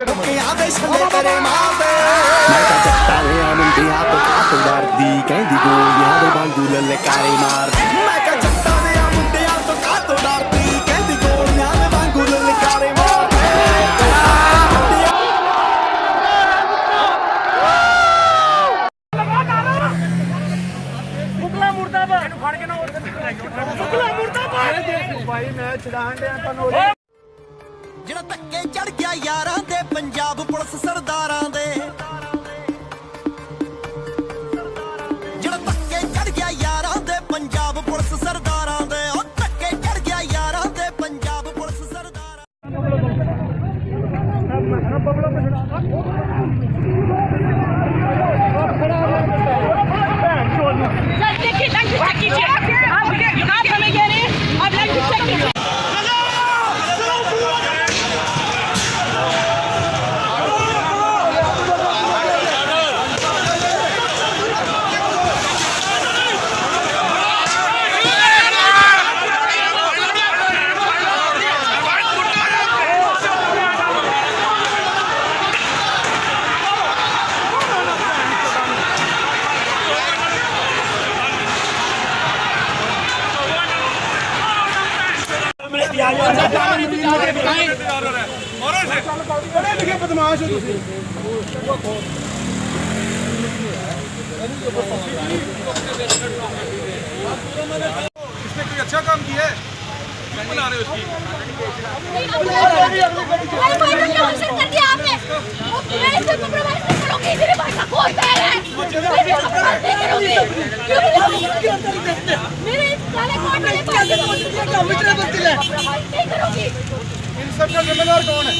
तेरे मावे मैं तो जट्टा ने मुंडिया तो कातो डरदी कहंदी गोलियां दे वांगू ललकारे मार मैं तो जट्टा ने मुंडिया तो कातो डरदी कहंदी गोलियां दे वांगू ललकारे मार ਮੁਕਲਾ ਮੁਰਦਾਬਾਦ ਇਹਨੂੰ ਫੜ ਕੇ ਨਾ ਹੋਰ ਮੁਕਲਾ ਮੁਰਦਾਬਾਦ ਭਾਈ ਮੈਂ ਛਡਾਣ ਡਿਆ ਤੁਹਾਨੂੰ ਜਿਹੜਾ ਧੱਕੇ ਚੜ ਗਿਆ ਯਾਰਾਂ ਦੇ ਪੰਜਾਬ ਪੁਲਿਸ ਸਰਦਾਰਾਂ ਦੇ ਜਿਹੜਾ ਧੱਕੇ ਚੜ ਗਿਆ ਯਾਰਾਂ ਦੇ ਪੰਜਾਬ ਪੁਲਿਸ ਸਰਦਾਰਾਂ ਦੇ ਉਹ ਧੱਕੇ ਚੜ ਗਿਆ ਯਾਰਾਂ ਦੇ ਪੰਜਾਬ ਪੁਲਿਸ ਸਰਦਾਰਾਂ देखिए लंच चेक कीजिए आप हमें कह रहे हैं आप लंच चेक कीजिए बदमाश हो तुसी इसने कोई अच्छा काम किया है क्यों बना रहे हो इसकी कर दिया आपने मैं इसे कॉम्प्रोमाइज नहीं करूंगी मेरे भाई का कोई पैर है मेरे इस काले कोट वाले भाई को कमिटमेंट बदल है नहीं करूंगी इन सब का जिम्मेदार कौन है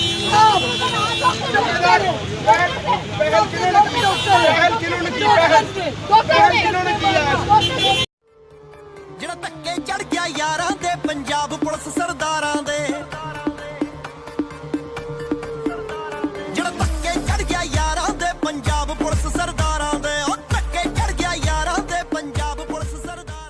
ਜਿਹੜਾ ਧੱਕੇ ਚੜ ਗਿਆ ਯਾਰਾਂ ਦੇ ਪੰਜਾਬ ਪੁਲਿਸ ਸਰਦਾਰ